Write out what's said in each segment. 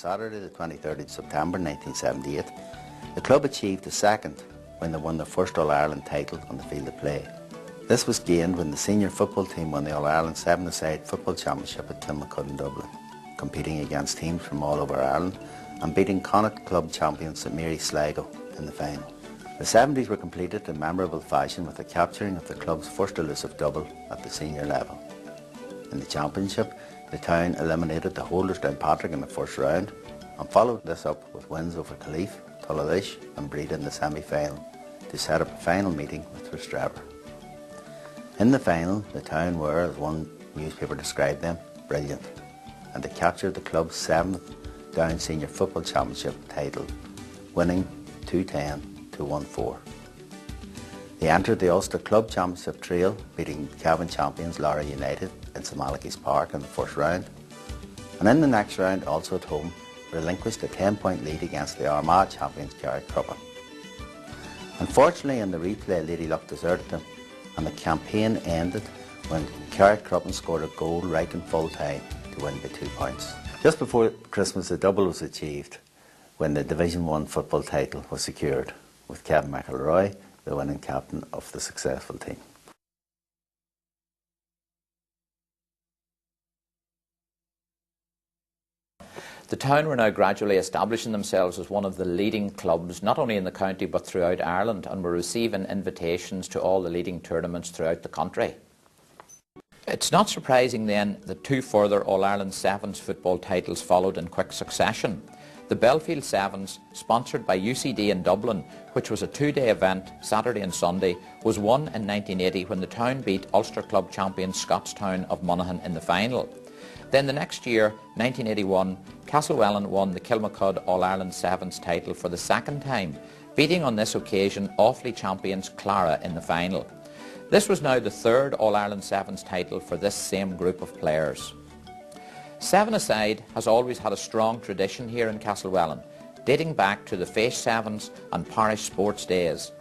Saturday the 23rd of September 1978, the club achieved the second when they won their first All-Ireland title on the field of play. This was gained when the senior football team won the All-Ireland seven-a-side football championship at Timacud in Dublin, competing against teams from all over Ireland and beating Connacht club champions St Mary Sligo in the final. The 70s were completed in memorable fashion with the capturing of the club's first elusive double at the senior level. In the championship, the town eliminated the holders Downpatrick in the first round and followed this up with wins over Calif, Tullalish and Breed in the semi-final to set up a final meeting with Rostrevor. In the final, the town were, as one newspaper described them, brilliant, and they captured the club's 7th Down Senior Football Championship title, winning 2-10-1-4. They entered the Ulster Club Championship Trail, beating Cavan champions Lara United in St Malachy's Park in the first round, and in the next round, also at home, relinquished a 10-point lead against the Armagh champions Carrickcruppen. Unfortunately, in the replay, Lady Luck deserted them, and the campaign ended when Carrickcruppen scored a goal right in full time to win by 2 points. Just before Christmas, the double was achieved when the Division 1 football title was secured, with Kevin McElroy the winning captain of the successful team. The town were now gradually establishing themselves as one of the leading clubs, not only in the county but throughout Ireland, and were receiving invitations to all the leading tournaments throughout the country. It's not surprising then that 2 further All-Ireland Sevens football titles followed in quick succession. The Belfield Sevens, sponsored by UCD in Dublin, which was a 2-day event, Saturday and Sunday, was won in 1980 when the town beat Ulster club champion Scottstown of Monaghan in the final. Then the next year, 1981, Castlewellan won the Kilmacud All-Ireland Sevens title for the 2nd time, beating on this occasion Offaly champions Clara in the final. This was now the 3rd All-Ireland Sevens title for this same group of players. Seven-a-side has always had a strong tradition here in Castlewellan, dating back to the Face Sevens and parish sports days.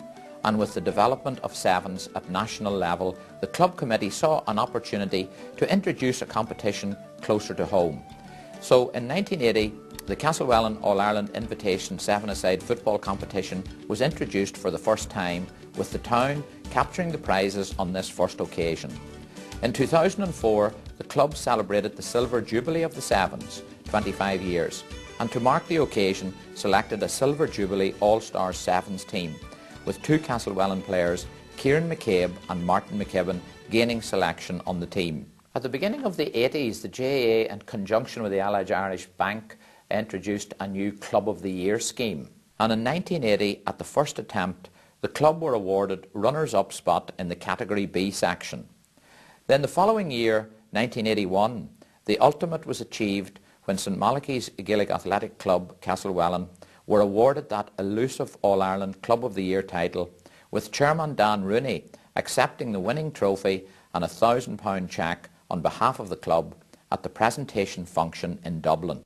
And with the development of sevens at national level, the club committee saw an opportunity to introduce a competition closer to home. So in 1980, the Castlewellan All-Ireland Invitation seven-a-side football competition was introduced for the first time, with the town capturing the prizes on this first occasion. In 2004, the club celebrated the Silver Jubilee of the Sevens, 25 years, and to mark the occasion selected a Silver Jubilee All-Star Sevens team, with 2 Castlewellan players, Kieran McCabe and Martin McKibben, gaining selection on the team. At the beginning of the 80s, the GAA, in conjunction with the Allied Irish Bank, introduced a new Club of the Year scheme. And in 1980, at the first attempt, the club were awarded runners-up spot in the Category B section. Then the following year, 1981, the ultimate was achieved when St Malachy's Gaelic Athletic Club, Castlewellan, were awarded that elusive All-Ireland Club of the Year title, with Chairman Dan Rooney accepting the winning trophy and a £1,000 cheque on behalf of the club at the presentation function in Dublin.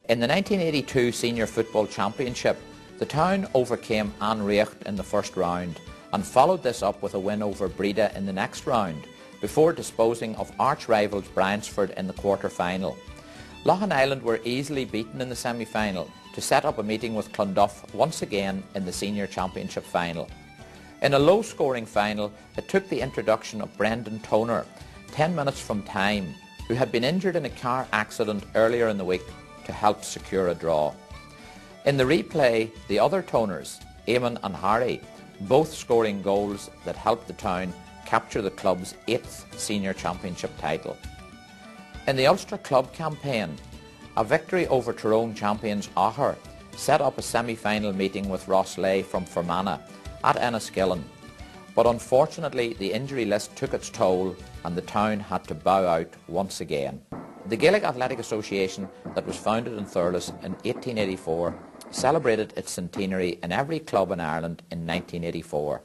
In the 1982 Senior Football Championship, the town overcame Anreacht in the first round and followed this up with a win over Breda in the next round, before disposing of arch-rivals Bryansford in the quarter-final. Loughan Island were easily beaten in the semi-final to set up a meeting with Clonduff once again in the Senior Championship final. In a low-scoring final, it took the introduction of Brendan Toner, 10 minutes from time, who had been injured in a car accident earlier in the week, to help secure a draw. In the replay, the other Toners, Eamon and Harry, both scoring goals that helped the town capture the club's 8th Senior Championship title. In the Ulster Club campaign, a victory over Tyrone champions Augher set up a semi-final meeting with Rosslea from Fermanagh at Enniskillen, but unfortunately the injury list took its toll and the town had to bow out once again. The Gaelic Athletic Association, that was founded in Thurles in 1884, celebrated its centenary in every club in Ireland in 1984.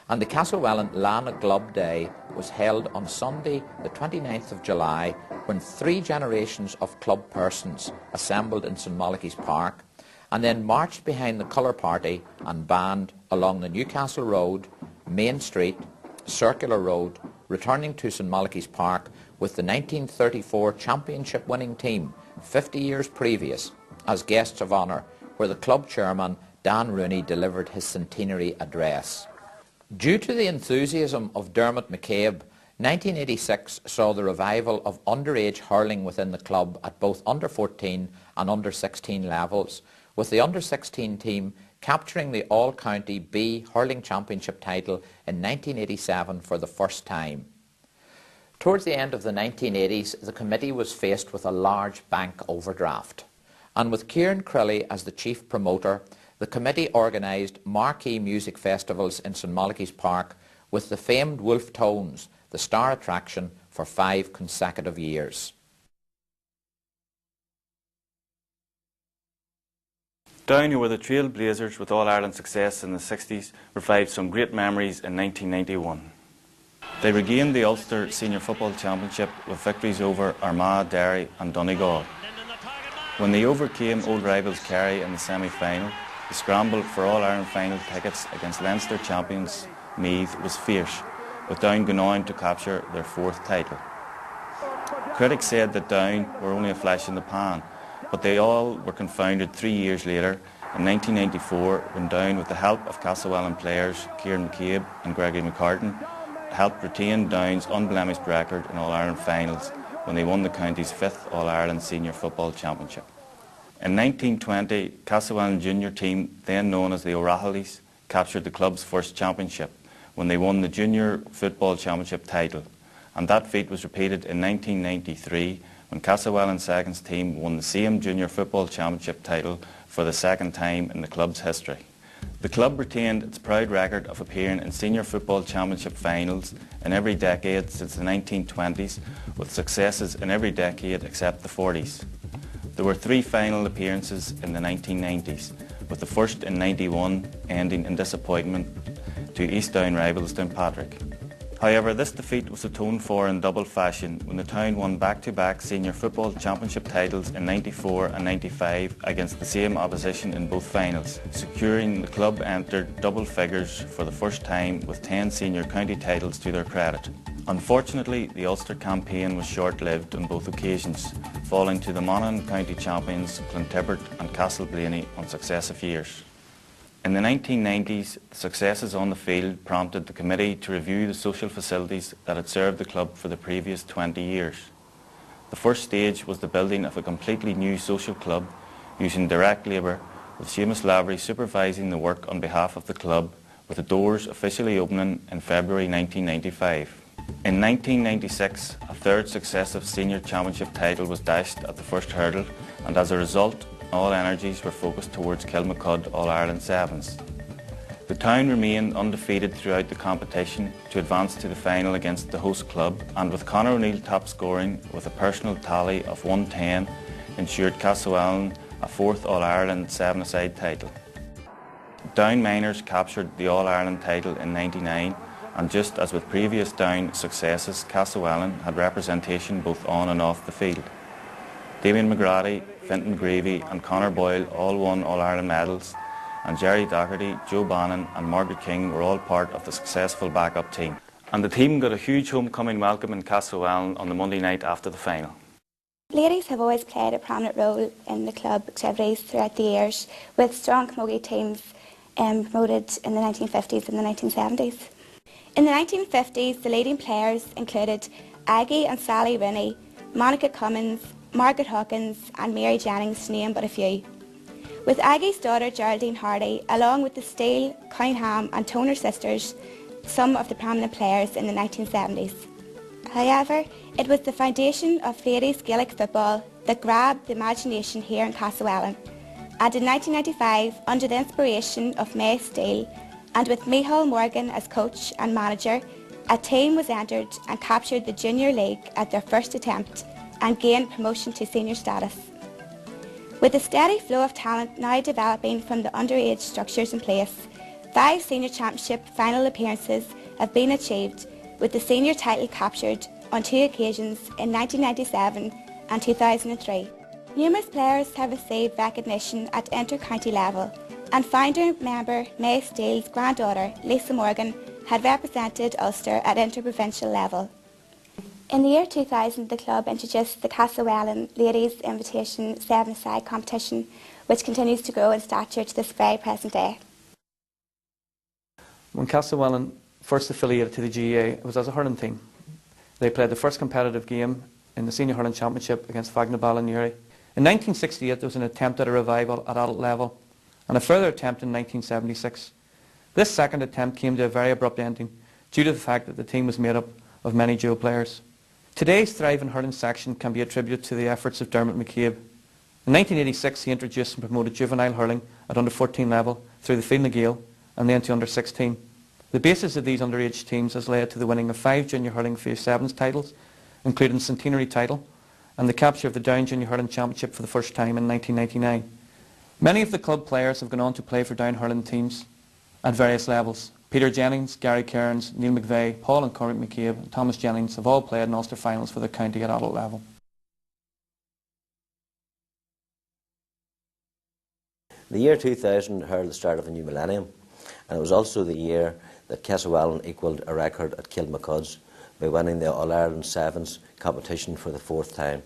And the Castlewellan Lana Glub Day was held on Sunday the 29th of July, when 3 generations of club persons assembled in St Malachy's Park and then marched behind the colour party and band along the Newcastle Road, Main Street, Circular Road, returning to St Malachy's Park with the 1934 championship winning team 50 years previous, as guests of honour, where the club chairman Dan Rooney delivered his centenary address. Due to the enthusiasm of Dermot McCabe, 1986 saw the revival of underage hurling within the club at both under-14 and under-16 levels, with the under-16 team capturing the All-County B Hurling Championship title in 1987 for the first time. Towards the end of the 1980s, the committee was faced with a large bank overdraft, and with Kieran Crilly as the chief promoter, the committee organised marquee music festivals in St Malachy's Park with the famed Wolf Tones, the star attraction, for 5 consecutive years. Down, who were the trailblazers with All-Ireland success in the 60s, revived some great memories in 1991. They regained the Ulster Senior Football Championship with victories over Armagh, Derry and Donegal. When they overcame old rivals Kerry in the semi-final, the scramble for All-Ireland final tickets against Leinster champions Meath was fierce, with Down going on to capture their 4th title. Critics said that Down were only a flash in the pan, but they all were confounded 3 years later, in 1994, when Down, with the help of Castlewellan players Kieran McCabe and Gregory McCartan, helped retain Down's unblemished record in All-Ireland finals when they won the county's 5th All-Ireland Senior Football Championship. In 1920, Castlewellan junior team, then known as the O'Rahillys, captured the club's first championship when they won the Junior Football Championship title, and that feat was repeated in 1993 when Castlewellan Seconds team won the same Junior Football Championship title for the 2nd time in the club's history. The club retained its proud record of appearing in Senior Football Championship finals in every decade since the 1920s, with successes in every decade except the 40s. There were 3 final appearances in the 1990s, with the first in 91 ending in disappointment to East Down rivals Downpatrick. However, this defeat was atoned for in double fashion when the town won back-to-back Senior Football Championship titles in 94 and 95 against the same opposition in both finals, securing the club entered double figures for the first time with 10 senior county titles to their credit. Unfortunately, the Ulster campaign was short-lived on both occasions, falling to the Monaghan County champions Clontibbert and Castleblaney on successive years. In the 1990s, the successes on the field prompted the committee to review the social facilities that had served the club for the previous 20 years. The first stage was the building of a completely new social club using direct labour, with Seamus Lavery supervising the work on behalf of the club, with the doors officially opening in February 1995. In 1996, a 3rd successive senior championship title was dashed at the first hurdle, and as a result, all energies were focused towards Kilmacud All-Ireland Sevens. The town remained undefeated throughout the competition to advance to the final against the host club, and with Conor O'Neill top scoring with a personal tally of 110, ensured Castlewellan a 4th All-Ireland 7-a-side title. Down Miners captured the All-Ireland title in '99, and just as with previous Down successes, Castlewellan had representation both on and off the field. Damien McGrady, Fintan Gravy and Conor Boyle all won All-Ireland medals, and Jerry Doherty, Joe Bannon and Margaret King were all part of the successful backup team. And the team got a huge homecoming welcome in Castlewellan on the Monday night after the final. Ladies have always played a prominent role in the club activities throughout the years, with strong camogie teams promoted in the 1950s and the 1970s. In the 1950s, the leading players included Aggie and Sally Rooney, Monica Cummins, Margaret Hawkins and Mary Jennings, to name but a few. With Aggie's daughter Geraldine Hardy, along with the Steele, Cunningham and Toner sisters, some of the prominent players in the 1970s. However, it was the foundation of ladies Gaelic football that grabbed the imagination here in Castlewellan, and in 1995, under the inspiration of May Steele, and with Micheál Morgan as coach and manager, a team was entered and captured the Junior League at their first attempt and gained promotion to senior status. With a steady flow of talent now developing from the underage structures in place, 5 senior championship final appearances have been achieved, with the senior title captured on 2 occasions in 1997 and 2003. Numerous players have received recognition at inter-county level, and founder member May Steele's granddaughter Lisa Morgan had represented Ulster at inter-provincial level. In the year 2000, the club introduced the Castlewellan Ladies Invitation 7-a-side competition, which continues to grow in stature to this very present day. When Castlewellan first affiliated to the GAA, it was as a hurling team. They played the first competitive game in the Senior Hurling Championship against Fagnabal in Newry. In 1968, there was an attempt at a revival at adult level, and a further attempt in 1976. This second attempt came to a very abrupt ending due to the fact that the team was made up of many dual players. Today's thriving hurling section can be attributed to the efforts of Dermot McCabe. In 1986, he introduced and promoted juvenile hurling at under-14 level through the Field na Gael and then to under-16. The basis of these underage teams has led to the winning of 5 junior hurling Phase 7 titles, including the Centenary title, and the capture of the Down Junior Hurling Championship for the first time in 1999. Many of the club players have gone on to play for Down hurling teams at various levels. Peter Jennings, Gary Cairns, Neil McVeigh, Paul and Cormac McCabe and Thomas Jennings have all played in Ulster finals for the county at adult level. The year 2000 heralded the start of a new millennium, and it was also the year that Castlewellan equalled a record at Kilmacuds by winning the All-Ireland Sevens competition for the 4th time.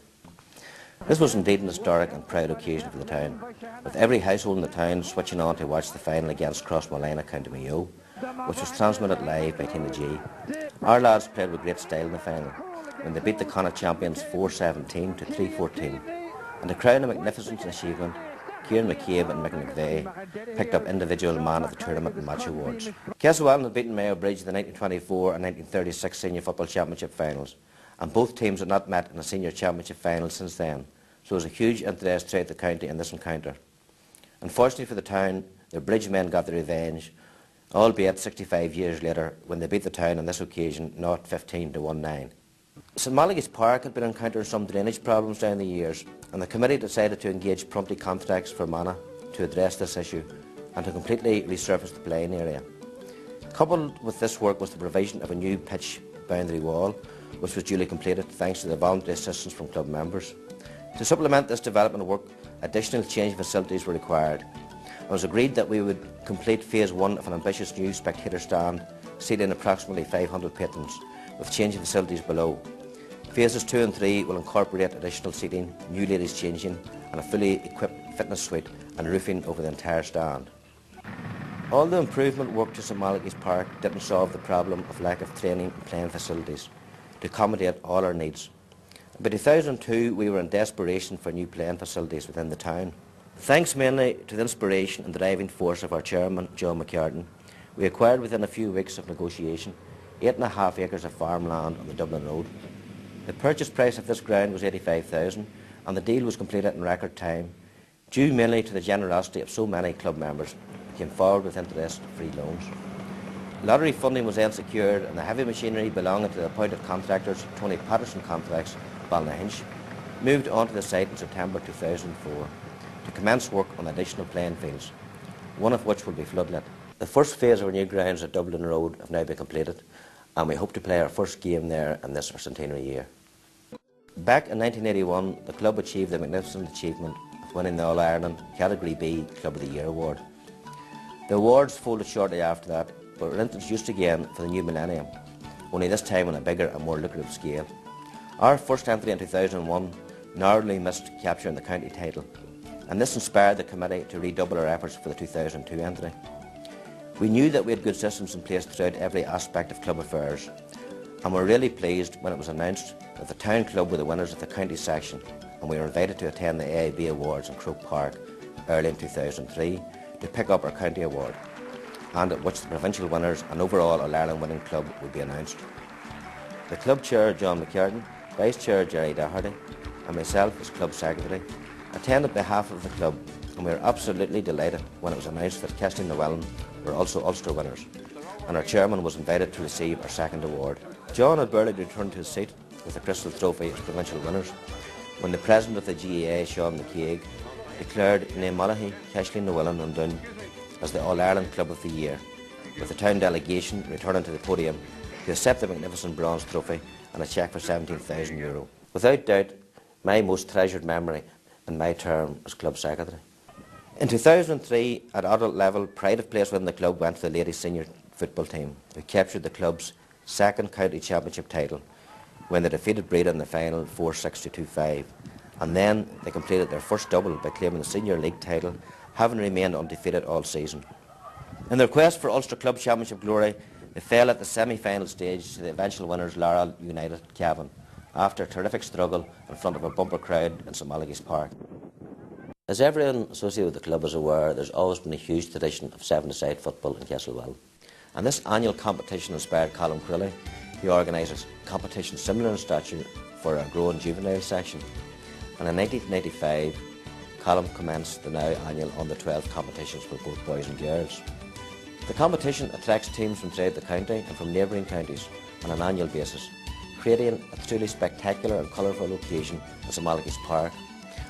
This was indeed an historic and proud occasion for the town, with every household in the town switching on to watch the final against Crossmolina, County Mayo, which was transmitted live by Tina G. Our lads played with great style in the final, when they beat the Connacht champions 4-17 to 3-14, and to crown a magnificent achievement, Kieran McCabe and Mick McVeigh picked up individual man of the tournament and match awards. Castlewellan had beaten Mayo Bridge in the 1924 and 1936 Senior Football Championship finals, and both teams had not met in a Senior Championship final since then, so there was a huge interest throughout the county in this encounter. Unfortunately for the town, the Bridge men got their revenge, albeit 65 years later, when they beat the town on this occasion, not 15-19. St Malachy's Park had been encountering some drainage problems down the years, and the committee decided to engage promptly contracts for Mana to address this issue and to completely resurface the playing area. Coupled with this work was the provision of a new pitch boundary wall, which was duly completed thanks to the voluntary assistance from club members. To supplement this development work, additional change facilities were required. It was agreed that we would complete Phase 1 of an ambitious new spectator stand, seating approximately 500 patrons, with changing facilities below. Phases 2 and 3 will incorporate additional seating, new ladies changing, and a fully equipped fitness suite and roofing over the entire stand. All the improvement work to St Malachy's Park didn't solve the problem of lack of training and playing facilities to accommodate all our needs. By 2002, we were in desperation for new playing facilities within the town. Thanks mainly to the inspiration and driving force of our chairman, John McCartan, we acquired within a few weeks of negotiation 8.5 acres of farmland on the Dublin Road. The purchase price of this ground was $85,000, and the deal was completed in record time, due mainly to the generosity of so many club members who came forward with interest-free loans. Lottery funding was then secured, and the heavy machinery belonging to the appointed contractors, Tony Patterson Contracts, Ballynahinch, moved onto the site in September 2004 to commence work on additional playing fields, one of which will be floodlit. The first phase of our new grounds at Dublin Road have now been completed, and we hope to play our first game there in this centenary year. Back in 1981, the club achieved the magnificent achievement of winning the All-Ireland Category B Club of the Year award. The awards folded shortly after that, but were introduced again for the new millennium, only this time on a bigger and more lucrative scale. Our first entry in 2001 narrowly missed capturing the county title, and this inspired the committee to redouble our efforts for the 2002 entry. We knew that we had good systems in place throughout every aspect of club affairs, and were really pleased when it was announced that the town club were the winners of the county section, and we were invited to attend the AIB Awards in Croke Park early in 2003 to pick up our county award, and at which the provincial winners and overall All-Ireland winning club would be announced. The club chair, John McCartan, vice chair, Jerry Doherty, and myself as club secretary attended on behalf of the club, and we were absolutely delighted when it was announced that Castlewellan were also Ulster winners, and our chairman was invited to receive our second award. John had barely returned to his seat with the Crystal Trophy as provincial winners when the president of the GAA, Sean McCaig, declared Naomh Malachy, Castlewellan and Down as the All-Ireland Club of the Year, with the town delegation returning to the podium to accept the magnificent bronze trophy and a cheque for €17,000. Without doubt, my most treasured memory in my term as club secretary. In 2003, at adult level, pride of place within the club went to the ladies' senior football team, who captured the club's second county championship title, when they defeated Breda in the final 4-6 to 2-5. And then they completed their first double by claiming the Senior League title, having remained undefeated all season. In their quest for Ulster Club Championship glory, they fell at the semi-final stage to the eventual winners Laurel United Cavan, after a terrific struggle in front of a bumper crowd in St Malachy's Park. As everyone associated with the club is aware, there's always been a huge tradition of seven-a-side football in Castlewellan. And this annual competition inspired Colin Crilley, who organised a competition similar in stature for a growing juvenile section. And in 1995, Colin commenced the now annual under-12 competitions for both boys and girls. The competition attracts teams from throughout the county and from neighbouring counties on an annual basis, creating a truly spectacular and colourful occasion at St Malachy's Park,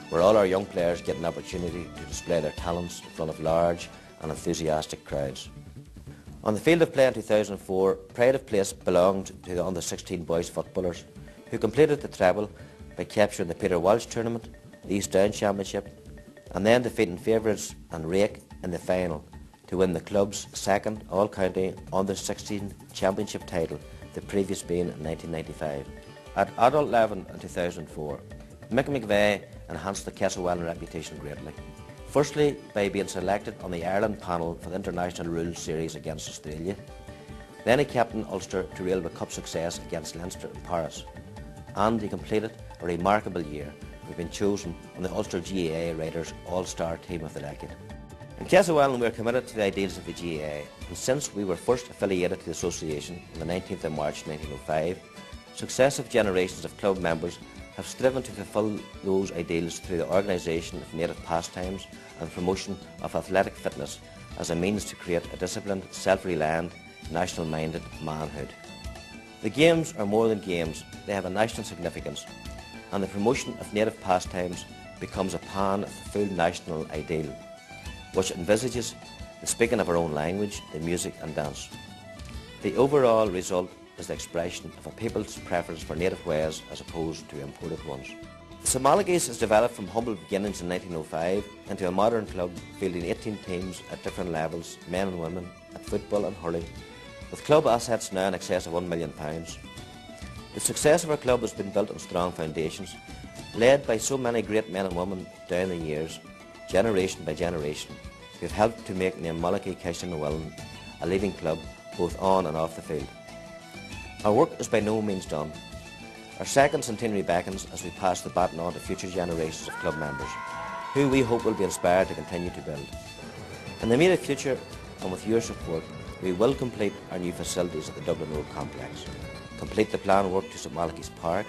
where all our young players get an opportunity to display their talents in front of large and enthusiastic crowds. On the field of play in 2004, pride of place belonged to the under-16 boys footballers, who completed the treble by capturing the Peter Walsh tournament, the East Down Championship, and then defeating favourites and Rake in the final to win the club's second all-county under-16 championship title, the previous being in 1995. At adult level in 2004, Mick McVeigh enhanced the Castlewellan reputation greatly. Firstly, by being selected on the Ireland panel for the International Rules Series against Australia. Then he captained Ulster to Railway Cup success against Leinster in Paris. And he completed a remarkable year, having been chosen on the Ulster GAA Riders All-Star Team of the Decade. In Castlewellan, we are committed to the ideals of the GAA, and since we were first affiliated to the association on the 19th of March 1905, successive generations of club members have striven to fulfil those ideals through the organisation of native pastimes and promotion of athletic fitness as a means to create a disciplined, self-reliant, national-minded manhood. The games are more than games, they have a national significance, and the promotion of native pastimes becomes a pan of the full national ideal, which envisages the speaking of our own language, the music and dance. The overall result is the expression of a people's preference for native ways as opposed to imported ones. St Malachy's has developed from humble beginnings in 1905 into a modern club fielding 18 teams at different levels, men and women, at football and hurling, with club assets now in excess of £1 million. The success of our club has been built on strong foundations, led by so many great men and women down the years, generation by generation, who have helped to make Name Malachy Castlewellan a leading club both on and off the field. Our work is by no means done. Our second centenary beckons as we pass the baton on to future generations of club members, who we hope will be inspired to continue to build. In the immediate future, and with your support, we will complete our new facilities at the Dublin Road complex, complete the planned work to St Malachy's Park,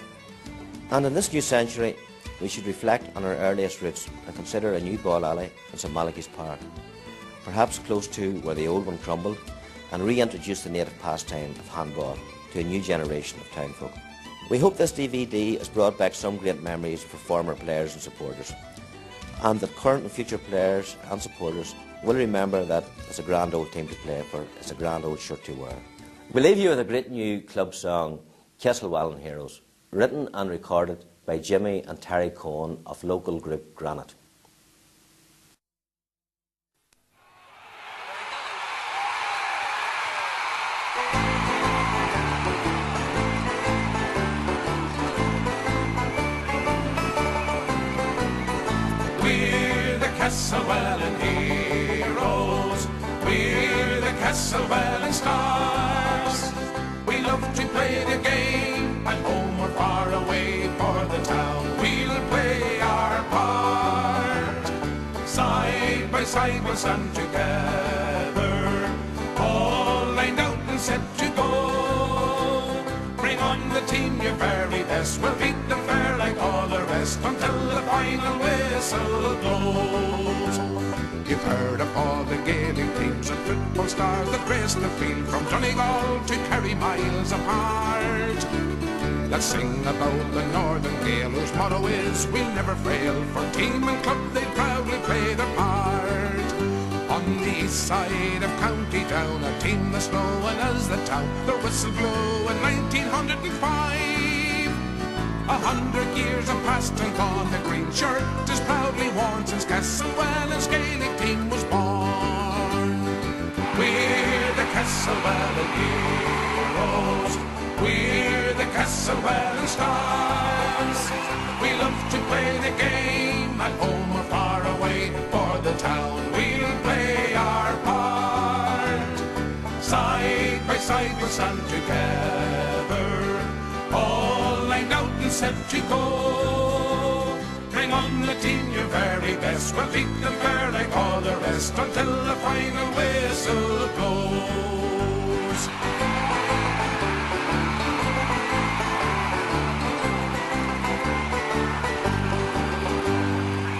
and in this new century, we should reflect on our earliest roots and consider a new ball alley in St Malachy's Park, perhaps close to where the old one crumbled, and reintroduce the native pastime of handball to a new generation of townfolk. We hope this DVD has brought back some great memories for former players and supporters, and that current and future players and supporters will remember that it's a grand old team to play for, it's a grand old shirt to wear. We leave you with a great new club song, Castlewellan Heroes, written and recorded by Jimmy and Terry Cohen of local group Granite. We're the Castlewellan heroes, we're the Castlewellan stars. We love to play the game, at home or far away for the town. We'll play our part. Side by side we'll stand together, all lined out and set to go. Bring on the team your very best, we'll beat them fair like all the rest until the final whistle blows. You've heard of all the Gaelic teams and football stars that grace the field from Donegal to Kerry miles apart. Let's sing about the Northern Gael whose motto is we'll never fail. For team and club they proudly play their part. On the east side of County Down, a team that's known as the town. Their whistle blew in 1905. 100 years have passed and gone. The green shirt is proudly worn since Castlewellan's Gaelic team was born. We're the Castlewellan heroes, we're the Castlewellan stars. We love to play the game at home or far away. For the town we'll play our part. Side by side we'll stand together, all lined out and set to go. Bring on the team your very best, we'll beat them fair like all the rest until the final whistle blows.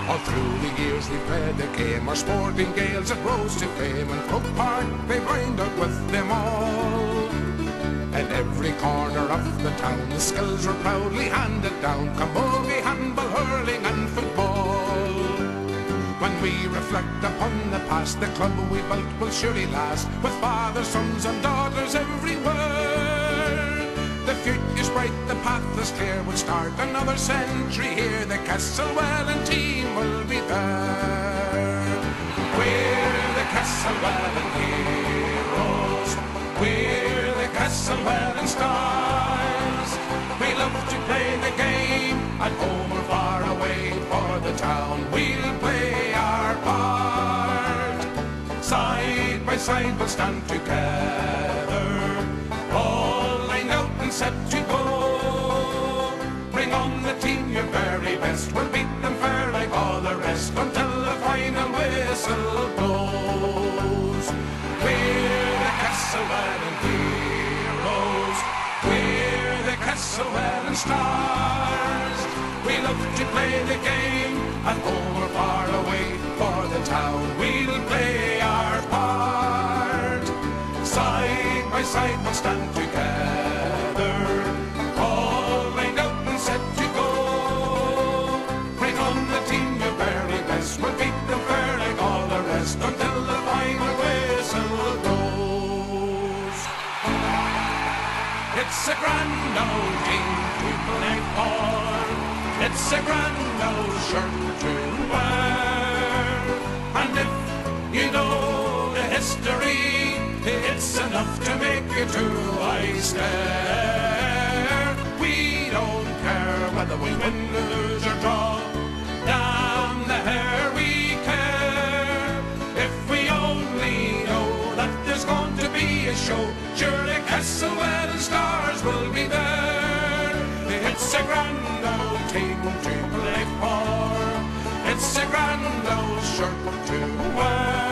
All through the years we played the game, our sporting gales that rose to fame, and Croke Park they lined up with them all. In every corner of the town the skills were proudly handed down: camogie, handball, hurling and football. When we reflect upon the past, the club we built will surely last, with fathers, sons and daughters everywhere. The future's bright, the path is clear, we'll start another century here. The Castlewellan team will be there. We're the Castlewellan heroes, we're the Castlewellan stars. We love to play the game at home or far away. For the town we'll play our part. Side by side we'll stand together, all lined out and set to go. Bring on the team your very best, we'll beat them fair like all the rest until the final whistle blows. We're the Castlewellan heroes, we're the Castlewellan stars. We love to play the game at home or far away. For the town we'll play our part. Side by side we'll stand together, all lined up and set to go. Bring on the team your very best, we'll beat them fair like all the rest until the final whistle goes. It's a grand old team to play for, it's a grand old shirt to wear. And if you know the history, it's enough to make you two eyes stare. We don't care whether we win, lose or draw, damn the hair we care. If we only know that there's going to be a show, surely Castlewellan stars will be there. It's a grand old team to play for, it's a grand old shirt to wear.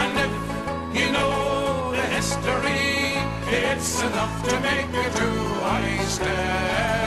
And if you know the history, it's enough to make you two eyes stare.